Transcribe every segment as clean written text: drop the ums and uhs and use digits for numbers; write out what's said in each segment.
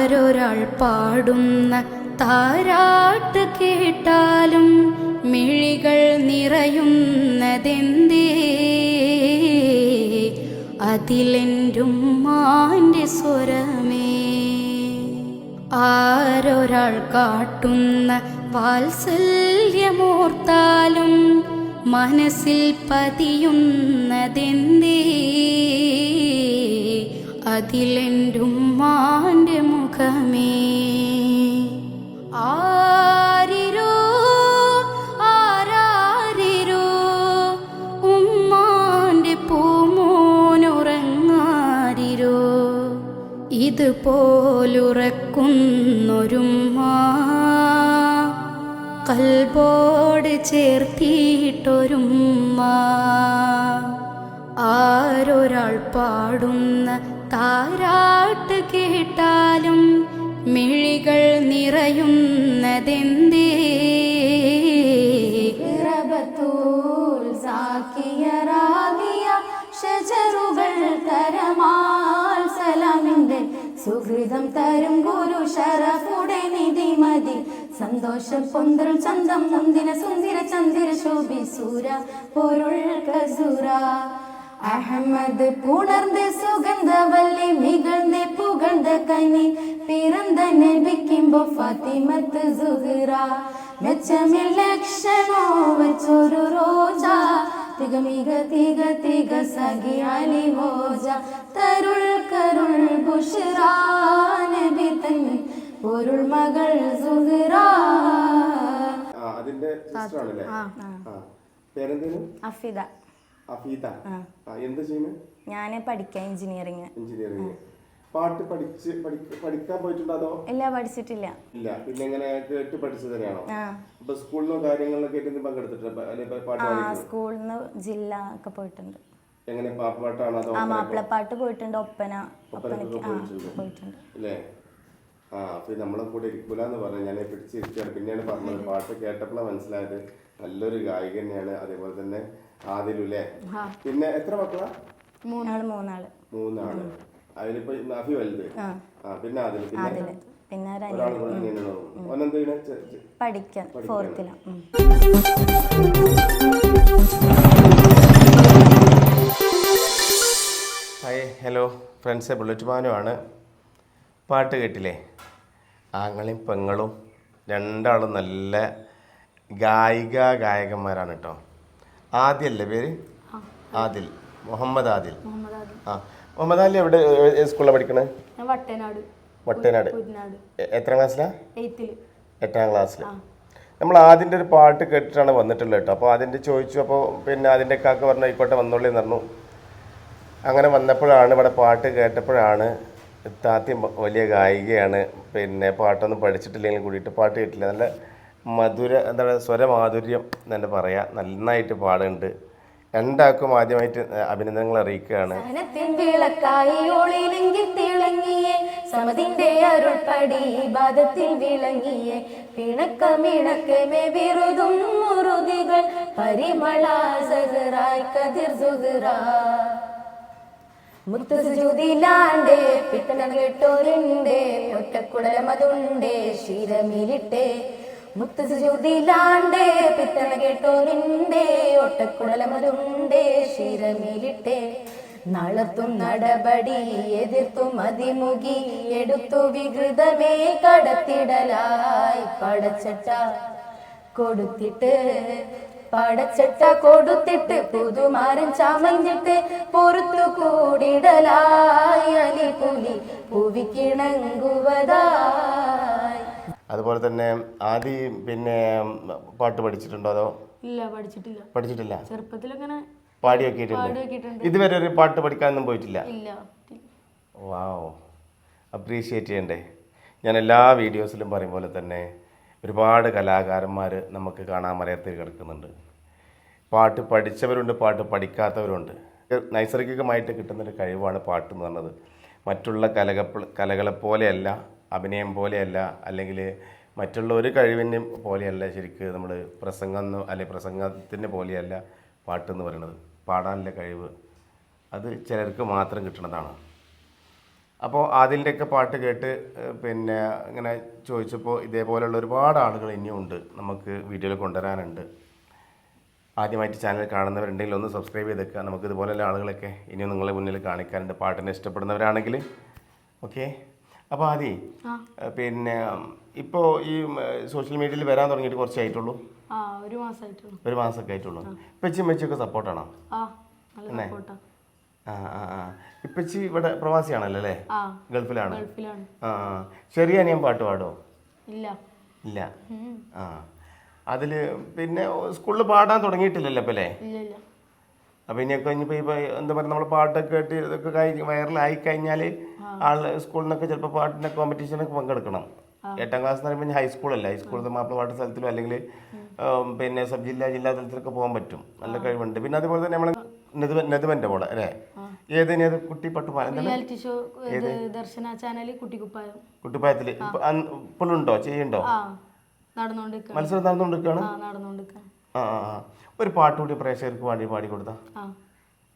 ആരൊരാൾ പാടുന്ന താരാട്ട് കേട്ടാലും മിഴികൾ നിറയുന്നതെന്തേ? അതിലെൻ്റുമ്മാൻ്റെ സ്വരമേ. ആരൊരാൾ കാട്ടുന്ന വാത്സല്യമോർത്താലും മനസ്സിൽ പതിയുന്നതെന്തേ? അതിലെൻ്റുമ്മാൻ്റെ മുഖമേ. ആരിരോ ആരാരിരോ ഉമ്മാൻ്റെ പൂമോനുറങ്ങാരിരോ, ഇതുപോലുറക്കുന്നൊരുമ്മ കൽബോട് ചേർത്തിയിട്ടൊരുമ്മ. ആരൊരാൾ പാടുന്ന താരാട്ട് കേട്ടാലും മിഴികൾ നിറയുന്നതെന്തേ? റബത്തുൽ സാക്കിയ റാദിയ ഷജറുകൾ തരമാൽ സലാമിന്റെ സുഹൃതം തരും ഗുരു ഷറഫുടെ നിധിമതി. സന്തോഷം പൊന്തരും ചന്തം മുന്തിന സുന്ദര ചന്ദ്ര ശോഭി സൂര പൊരുൾ കസൂര. അഹമ്മദ് പുണർന്ന് സുഗന്ധവല്ലി മികഴ്ന്ന് പുകഴ്ந்த കനി പിറந்த നബിക്കുമ്പോ ഫാത്തിമത്ത് സുഹ്റ. മെച്ചമിൽ ലക്ഷണോ വെച്ചൊരു റോജ തികമിക തിക തിക സഖി അലി ഹോജ. തരുൾ കരുൾ ബുഷ്റ നബി തൻ പൊരുൾ മകൾ സുഹ്റ. അതിന്റെ സിസ്റ്റർ ആണല്ലേ? പേരെന്തേനു? അഫിദ. അഫീദ. എന്ത് ചെയ്യുന്നു? ഞാൻ പഠിക്കാം എഞ്ചിനീയറിംഗ്. പാട്ട് പഠിക്കാൻ പോയിട്ടുണ്ടോ അതോ? ഇല്ല, പഠിച്ചിട്ടില്ല. ഇല്ല. പിന്നെ എങ്ങനെ കേട്ട് പഠിച്ചു തന്നെയാണോ? അപ്പൊ സ്കൂളിലോ കാര്യങ്ങളിലൊക്കെ പങ്കെടുത്തിട്ടുണ്ട്? സ്കൂളിൽ നിന്ന് ജില്ല ഒക്കെ പോയിട്ടുണ്ട്. എങ്ങനെ പാട്ടാണോ അതോ? മാപ്പിളപ്പാട്ട് പോയിട്ടുണ്ട്, ഒപ്പന പോയിട്ടുണ്ട് അല്ലേ? അപ്പൊ നമ്മളെ കൂടെ ഇരിക്കൂലെന്ന് പറഞ്ഞു ഞാൻ പിടിച്ചിരിക്കുകയാണ്. പിന്നെയാണ് പറഞ്ഞത് പാട്ട് കേട്ടപ്പോഴാണ് മനസ്സിലായത് നല്ലൊരു ഗായിക തന്നെയാണ്. അതേപോലെ തന്നെ ആദിലുല്ലേ. പിന്നെ എത്ര മക്കളാ? മൂന്നാള്. അതിലിപ്പോ അഫി വലുത്, പിന്നെ ആദിൽ, പിന്നെ ഒരാൾ പഠിക്കാൻ ഫോർത്തിലാണ്. ഹായ്, ഹലോ ഫ്രണ്ട്സ്, ബുള്ളറ്റ് മാനുമാണ്. പാട്ട് കേട്ടില്ലേ? ആങ്ങളും പെങ്ങളും രണ്ടാളും നല്ല ഗായകന്മാരാണ് കേട്ടോ. ആദിലല്ലേ പേര്? ആദിൽ, മുഹമ്മദ് ആദിൽ. മുഹമ്മദ് ആദിൽ എവിടെ സ്കൂളിലാണ് പഠിക്കണേ? വട്ടനാട്. എത്രാം ക്ലാസ്സിലാണ്? 8ാം ക്ലാസ്സിൽ. നമ്മൾ ആദിൻ്റെ ഒരു പാട്ട് കേട്ടിട്ടാണ് വന്നിട്ടുള്ളത് കേട്ടോ. അപ്പോൾ അതിൻ്റെ ചോദിച്ചു. അപ്പോൾ പിന്നെ അതിൻ്റെ കാക്ക പറഞ്ഞു ആയിക്കോട്ടെ വന്നോളി എന്ന് പറഞ്ഞു. അങ്ങനെ വന്നപ്പോഴാണ് ഇവിടെ പാട്ട് കേട്ടപ്പോഴാണ് താത്തി വലിയ ഗായികയാണ്, പിന്നെ പാട്ടൊന്നും പഠിച്ചിട്ടില്ലെങ്കിൽ കൂടിയിട്ട് പാട്ട് കേട്ടില്ല. നല്ല എന്താണ് സ്വരമാധുര്യം തന്നെ പറയാം. നന്നായിട്ട് പാടുന്നുണ്ട്. രണ്ടാൾക്കും ആദ്യമായിട്ട് അഭിനന്ദനങ്ങൾ അറിയിക്കുകയാണ്. മുത്തുസുജൂദിലാണ്ടേ പിത്തന കേട്ടോരുണ്ടേ ഒറ്റക്കുടലമതുണ്ടേ ശിരമിലിട്ടേ. മുത്തുസുജൂദിലാണ്ടേ പിത്തന കേട്ടോരുണ്ടേ ഒറ്റക്കുടലമതുണ്ടേ ശിരമിലിട്ടേ. നളത്തും നടപടി എതിർത്തും അതിമുഖി എടുത്തു വികൃതമേ കടത്തിടലായി പടച്ചട്ട കൊടുത്തിട്ട് പുതുമാരൻ ചമഞ്ഞിട്ട് പൊറത്തു കൂടിടലായി അലിപുലി പുവിക്കിണങ്ങുവതായി. അതുപോലെ തന്നെ ആദി പിന്നെ പാട്ട് പഠിച്ചിട്ടുണ്ടോ അതോ? ഇല്ല, പഠിച്ചിട്ടില്ല. ചെറുപ്പത്തിലൊക്കെ പാടി നോക്കിയിട്ടുണ്ട്. ഇതുവരെ ഒരു പാട്ട് പഠിക്കാനൊന്നും പോയിട്ടില്ല? ഇല്ല. വാവ്, അപ്രീഷിയേറ്റ് ചെയ്യണ്ടേ. ഞാൻ എല്ലാ വീഡിയോസിലും പറയും പോലെ തന്നെ ഒരുപാട് കലാകാരന്മാർ നമുക്ക് കാണാൻ മറയത്തിൽ കിടക്കുന്നുണ്ട്. പാട്ട് പഠിച്ചവരുണ്ട്, പാട്ട് പഠിക്കാത്തവരുണ്ട്. നൈസർഗികമായിട്ട് കിട്ടുന്നൊരു കഴിവാണ് പാട്ട് എന്ന് പറഞ്ഞത്. മറ്റുള്ള കലകളെപ്പോലെയല്ല, അഭിനയം പോലെയല്ല, അല്ലെങ്കിൽ മറ്റുള്ള ഒരു കഴിവിൻ്റെ പോലെയല്ല. ശരിക്കും നമ്മൾ പ്രസംഗത്തിൻ്റെ പോലെയല്ല പാട്ടെന്ന് പറയുന്നത്. പാടാനുള്ള കഴിവ് അത് ചിലർക്ക് മാത്രം കിട്ടുന്നതാണ്. അപ്പോൾ ആദിലിൻ്റെയൊക്കെ പാട്ട് കേട്ട് പിന്നെ ഇങ്ങനെ ചോദിച്ചപ്പോൾ ഇതേപോലെയുള്ള ഒരുപാട് ആളുകൾ ഇനിയും ഉണ്ട്, നമുക്ക് വീഡിയോയിൽ കൊണ്ടുവരാനുണ്ട്. ആദ്യമായിട്ട് ചാനൽ കാണുന്നവരുണ്ടെങ്കിൽ ഒന്ന് സബ്സ്ക്രൈബ് ചെയ്തേക്കുക. നമുക്ക് ഇതുപോലെയുള്ള ആളുകളൊക്കെ ഇനിയും നിങ്ങളെ മുന്നിൽ കാണിക്കാനുണ്ട്, പാട്ടിനെ ഇഷ്ടപ്പെടുന്നവരാണെങ്കിൽ. ഓക്കെ, അപ്പോൾ ആദ്യം പിന്നെ ഇപ്പോൾ ഈ സോഷ്യൽ മീഡിയയിൽ വരാൻ തുടങ്ങിയിട്ട് കുറച്ചായിട്ടുള്ളൂ? ഒരു മാസമൊക്കെ ആയിട്ടുള്ളൂ. ഇപ്പച്ചി സപ്പോർട്ടാണോ? ഇപ്പച്ചി ഇവിടെ പ്രവാസിയാണല്ലോ അല്ലേ? ഗൾഫിലാണ്. ചെറിയ അനിയൻ പാട്ട് പാടോ? ഇല്ല. അതില് പിന്നെ സ്കൂളിൽ പാടാൻ തുടങ്ങിയിട്ടില്ലല്ലോ ഇപ്പൊ അല്ലേ? അപ്പൊ ഇനിയൊക്കെ ഇനിയിപ്പോ എന്താ പറയുക, നമ്മൾ പാട്ടൊക്കെ കേട്ട് ഇതൊക്കെ വൈറലായി കഴിഞ്ഞാൽ ആള് സ്കൂളിൽ നിന്നൊക്കെ ചിലപ്പോൾ പാട്ടിന്റെ കോമ്പറ്റീഷനൊക്കെ പങ്കെടുക്കണം. 8ാം ക്ലാസ് എന്ന് പറയുമ്പോൾ ഹൈസ്കൂളല്ല, ഹൈസ്കൂളിൽ മാപ്പിള പാട്ട് സ്ഥലത്തിലോ അല്ലെങ്കിൽ പിന്നെ സബ് ജില്ലാ തലത്തിലൊക്കെ പോകാൻ പറ്റും. നല്ല കഴിവുണ്ട്. പിന്നെ അതുപോലെ തന്നെ നമ്മളെ നെതുവന്റെ മോളെ അല്ലേ? ഏത് കുട്ടി കുട്ടിപ്പായത്തില് ഇപ്പോഴും ഉണ്ടോ, ചെയ്യുണ്ടോ? മത്സരം നടന്നുകൊണ്ടിരിക്കുകയാണ്. ഒരു പാട്ട് കൂടി പ്രേക്ഷകർക്ക് വേണ്ടി പാടി കൊടുത്താ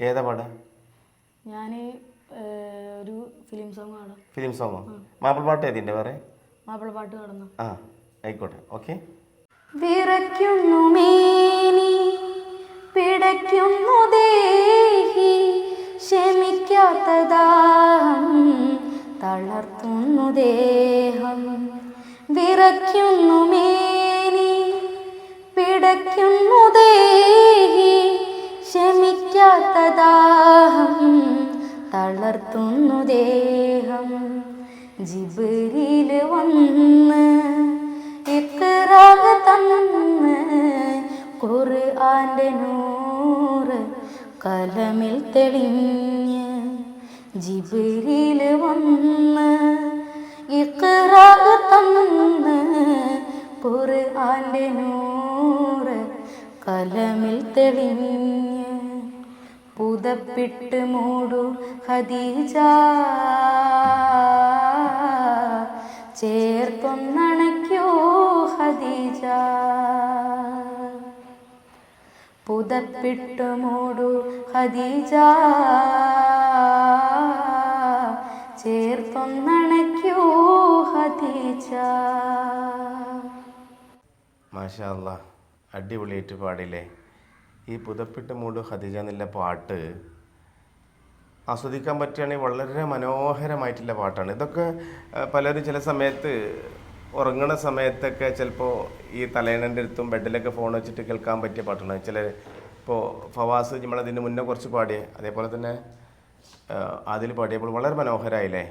ഏതാ പാടാ? ഒരു ഫിലിം സോങ്ങോ? മാപ്പിള പാട്ട് ഏതിന്റെ വേറെ? മാപ്പിളപ്പാട്ട് കടന്നു. ആയിക്കോട്ടെ, ഓക്കെ. വിറയ്ക്കുന്നു മേനി, പിടയ്ക്കുന്നു ദേഹി, ക്ഷമിക്കാത്ത ദാഹം തളർത്തുന്നു ദേഹം. വിറയ്ക്കുന്നു മേനി, പിടയ്ക്കുന്നു ദേഹി, ക്ഷമിക്കാത്ത ദാഹം തളർത്തുന്നു ദേഹം. ജിബ്രീൽ വന്ന് ഇഖ്റാ തന്ന്, ഖുർആന്റെ നൂറ് കലമിൽ തെളിഞ്ഞ്. ജിബ്രീൽ വന്ന് ഇഖ്റാ തന്ന്, ഖുർആന്റെ നൂറ് കലമിൽ തെളിഞ്ഞ്. പുതപ്പിട്ട് മൂടു ഖദീജ, ചേർത്തൊന്നണയ്ക്കോ ഖദീജ. പുതപ്പിട്ട് മൂടു ഖദീജ, ചേർത്തൊന്നണയ്ക്കോ ഖദീജ. മാഷാ അല്ലാഹ്, അടിപൊളിയായിട്ട് പാടില്ലേ. ഈ പുതപ്പിട്ട് മൂട് ഖദീജ എന്നുള്ള പാട്ട് ആസ്വദിക്കാൻ പറ്റുകയാണെങ്കിൽ വളരെ മനോഹരമായിട്ടുള്ള പാട്ടാണ്. ഇതൊക്കെ പലരും ചില സമയത്ത് ഉറങ്ങണ സമയത്തൊക്കെ ചിലപ്പോൾ ഈ തലേണൻ്റെ അടുത്തും ബെഡിലൊക്കെ ഫോൺ വെച്ചിട്ട് കേൾക്കാൻ പറ്റിയ പാട്ടാണ്. ചില ഇപ്പോൾ ഫവാസ് നമ്മളതിന് മുന്നേ കുറച്ച് പാടിയ, അതേപോലെ തന്നെ അതിൽ പാടിയപ്പോൾ വളരെ മനോഹരമായില്ലേ.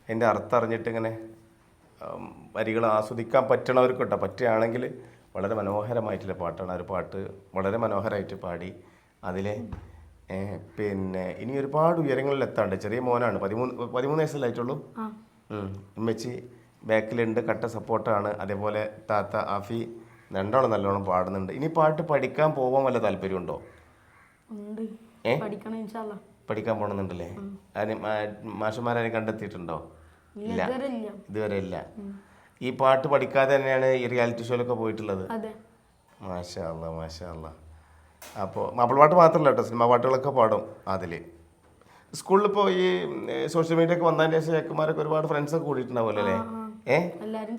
അതിൻ്റെ അർത്ഥം അറിഞ്ഞിട്ട് ഇങ്ങനെ വരികൾ ആസ്വദിക്കാൻ പറ്റണവർക്ക് കേട്ടോ, പറ്റുകയാണെങ്കിൽ വളരെ മനോഹരമായിട്ടുള്ള പാട്ടാണ്. ആ ഒരു പാട്ട് വളരെ മനോഹരമായിട്ട് പാടി. അതിലെ പിന്നെ ഇനി ഒരുപാട് ഉയരങ്ങളിൽ എത്താണ്ട്. ചെറിയ മോനാണ്, 13 വയസ്സല്ലായിട്ടുള്ളൂ. ഉമ്മച്ചി ബാക്കിലുണ്ട്, കട്ട സപ്പോർട്ടാണ്. അതേപോലെ താത്ത ആഫി രണ്ടാളും നല്ലോണം പാടുന്നുണ്ട്. ഇനി പാട്ട് പഠിക്കാൻ പോകാൻ വല്ല താല്പര്യമുണ്ടോ? പഠിക്കാൻ പോകണമെന്നുണ്ടല്ലേ? മാഷന്മാരെ കണ്ടെത്തിയിട്ടുണ്ടോ? ഇല്ല, ഇതുവരെ ഇല്ല. ഈ പാട്ട് പഠിക്കാതെ തന്നെയാണ് ഈ റിയാലിറ്റി ഷോയിലൊക്കെ പോയിട്ടുള്ളത്. മാഷാ അല്ലാ, മാഷാ അല്ലാ. അപ്പോൾ മാപ്പിള പാട്ട് മാത്രമല്ല കേട്ടോ, സിനിമ പാട്ടുകളൊക്കെ പാടും അതിൽ. സ്കൂളിൽ ഇപ്പോൾ ഈ സോഷ്യൽ മീഡിയ ഒക്കെ വന്നതിന് ശേഷം ചെക്കന്മാരൊക്കെ ഒരുപാട് ഫ്രണ്ട്സൊക്കെ കൂടിയിട്ടുണ്ടാവുമല്ലോ അല്ലേ? എല്ലാവരും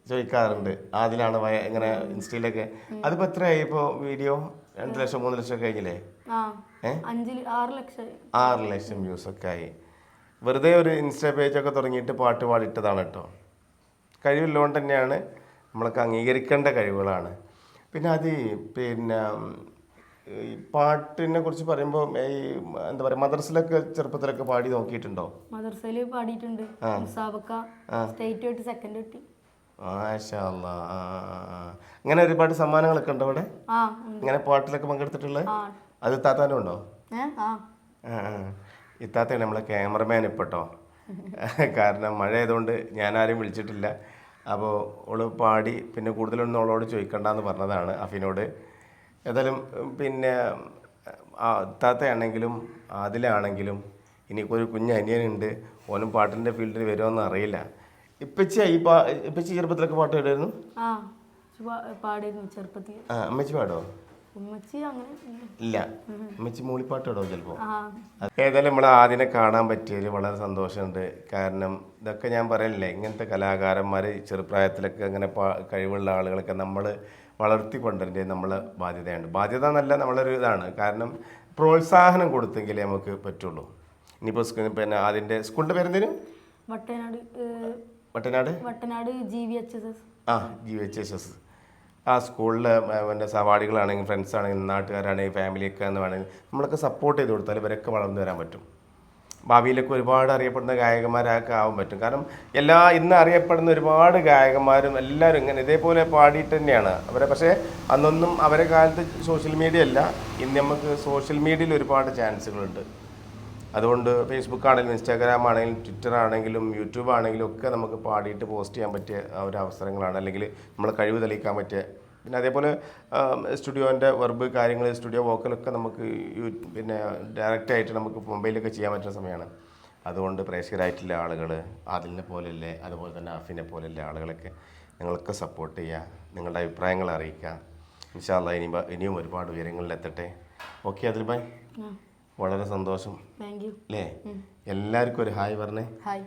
ചോദിക്കാറുണ്ട് അതിലാണ് ഇങ്ങനെ ഇൻസ്റ്റയിലൊക്കെ. അതിപ്പോൾ എത്രയായി ഇപ്പോൾ വീഡിയോ? 2 ലക്ഷം 3 ലക്ഷം കഴിഞ്ഞില്ലേ? 6 ലക്ഷം വ്യൂസ് ഒക്കെ ആയി. വെറുതെ ഒരു ഇൻസ്റ്റാ പേജൊക്കെ തുടങ്ങിയിട്ട് പാട്ട് പാടിയിട്ടതാണ് കേട്ടോ. കഴിവുള്ളതുകൊണ്ട് തന്നെയാണ്, നമ്മളൊക്കെ അംഗീകരിക്കേണ്ട കഴിവുകളാണ്. പിന്നെ അത് പിന്നെ ഈ പാട്ടിനെ കുറിച്ച് പറയുമ്പോൾ ഈ എന്താ പറയുക, മദ്രസയിലൊക്കെ ചെറുപ്പത്തിലൊക്കെ പാടി നോക്കിയിട്ടുണ്ടോ? മദ്രസയിൽ പാടിയിട്ടുണ്ട്. സ്റ്റേറ്റ് സെക്കൻഡ് കിട്ടി. മാഷാ അല്ലാ. അങ്ങനെ ഒരുപാട് സമ്മാനങ്ങളൊക്കെ ഉണ്ടോ അവിടെ? ഇങ്ങനെ പാട്ടിലൊക്കെ പങ്കെടുത്തിട്ടുള്ളത്? അത് ഇത്താത്താനും ഉണ്ടോ? ഇത്താത്തയാണ് നമ്മളെ ക്യാമറമാൻ ഇപ്പോൾ കേട്ടോ. കാരണം മഴ ആയതുകൊണ്ട് ഞാനാരും വിളിച്ചിട്ടില്ല. അപ്പോൾ ഓള് പാടി പിന്നെ കൂടുതലൊന്നും അവളോട് ചോദിക്കണ്ടെന്ന് പറഞ്ഞതാണ് അഫിനോട്. ഏതായാലും പിന്നെ താത്തയാണെങ്കിലും അതിലാണെങ്കിലും ഇനിയിപ്പോൾ ഒരു കുഞ്ഞ് അനിയനുണ്ട്, ഓനും പാട്ടിൻ്റെ ഫീൽഡിൽ വരുമോയെന്ന് അറിയില്ല. ഇപ്പച്ചി ചെറുപ്പത്തിലൊക്കെ പാട്ട് പാടുമായിരുന്നു? പാടിയിരുന്നു ചെറുപ്പത്തിൽ. അമ്മച്ചി പാടോ? ഉമ്മച്ചി അങ്ങനെ ഇല്ല ഉമ്മച്ചി മൂളിപ്പാട്ട് ഇടോ ചിലപ്പോൾ. ആ ഏതായാലും നമ്മൾ ആദ്യം കാണാൻ പറ്റിയതിൽ വളരെ സന്തോഷമുണ്ട്. കാരണം ഇതൊക്കെ ഞാൻ പറയലില്ലേ, ഇങ്ങനത്തെ കലാകാരന്മാർ ചെറുപ്രായത്തിലൊക്കെ അങ്ങനെ കഴിവുള്ള ആളുകളൊക്കെ നമ്മൾ വളർത്തിക്കൊണ്ടതിൻ്റെ നമ്മളെ ബാധ്യതയാണ്. ബാധ്യത എന്നല്ല, നമ്മളൊരു ഇതാണ്. കാരണം പ്രോത്സാഹനം കൊടുത്തെങ്കിലേ നമുക്ക് പറ്റുള്ളൂ. ഇനിയിപ്പോൾ പിന്നെ അതിൻ്റെ സ്കൂളിൻ്റെ പേരെന്തേനും വട്ടനാട് വട്ടനാട് വട്ടനാട് GVHSS. GVHSS. ആ സ്കൂളിലെ എൻ്റെ സഹപാഠികളാണെങ്കിൽ, ഫ്രണ്ട്സ് ആണെങ്കിൽ, നാട്ടുകാരാണെങ്കിൽ, ഫാമിലിയൊക്കെ എന്ന് വേണമെങ്കിൽ നമ്മളൊക്കെ സപ്പോർട്ട് ചെയ്ത് കൊടുത്താൽ ഇവരൊക്കെ വളർന്നു വരാൻ പറ്റും. ഭാവിയിലൊക്കെ ഒരുപാട് അറിയപ്പെടുന്ന ഗായകന്മാരൊക്കെ ആവാൻ പറ്റും. കാരണം ഇന്ന് അറിയപ്പെടുന്ന ഒരുപാട് ഗായകന്മാരും എല്ലാവരും ഇങ്ങനെ ഇതേപോലെ പാടിയിട്ട് തന്നെയാണ് അവരെ. പക്ഷേ അന്നൊന്നും അവരെ കാലത്ത് സോഷ്യൽ മീഡിയ അല്ല. ഇന്ന് നമുക്ക് സോഷ്യൽ മീഡിയയിൽ ഒരുപാട് ചാൻസുകളുണ്ട്. അതുകൊണ്ട് ഫേസ്ബുക്ക് ആണെങ്കിലും, ഇൻസ്റ്റാഗ്രാം ആണെങ്കിലും, ട്വിറ്റർ ആണെങ്കിലും, യൂട്യൂബ് ആണെങ്കിലും ഒക്കെ നമുക്ക് പാടിയിട്ട് പോസ്റ്റ് ചെയ്യാൻ പറ്റിയ ഒരു അവസരങ്ങളാണ്. അല്ലെങ്കിൽ നമ്മൾ കഴിവ് തെളിയിക്കാൻ പറ്റിയ, പിന്നെ അതേപോലെ സ്റ്റുഡിയോൻ്റെ വെർബ് കാര്യങ്ങൾ, സ്റ്റുഡിയോ വോക്കലൊക്കെ നമുക്ക് പിന്നെ ഡയറക്റ്റായിട്ട് നമുക്ക് മൊബൈലൊക്കെ ചെയ്യാൻ പറ്റുന്ന സമയമാണ്. അതുകൊണ്ട് പ്രേക്ഷകരായിട്ടുള്ള ആളുകൾ, ആദിലിനെ പോലെയല്ലേ, അതുപോലെ തന്നെ അഫിനെ പോലെയല്ലേ ആളുകളൊക്കെ നിങ്ങളൊക്കെ സപ്പോർട്ട് ചെയ്യുക, നിങ്ങളുടെ അഭിപ്രായങ്ങൾ അറിയിക്കുക. ഇൻഷാ അല്ലാഹ് ഇനിയും ഒരുപാട് ഉയരങ്ങളിലെത്തട്ടെ. ഓക്കെ അതിൽ ബൈ, വളരെ സന്തോഷം താങ്ക് യു. അല്ലേ? എല്ലാവർക്കും ഒരു ഹായ് പറഞ്ഞേ. ഹായ്.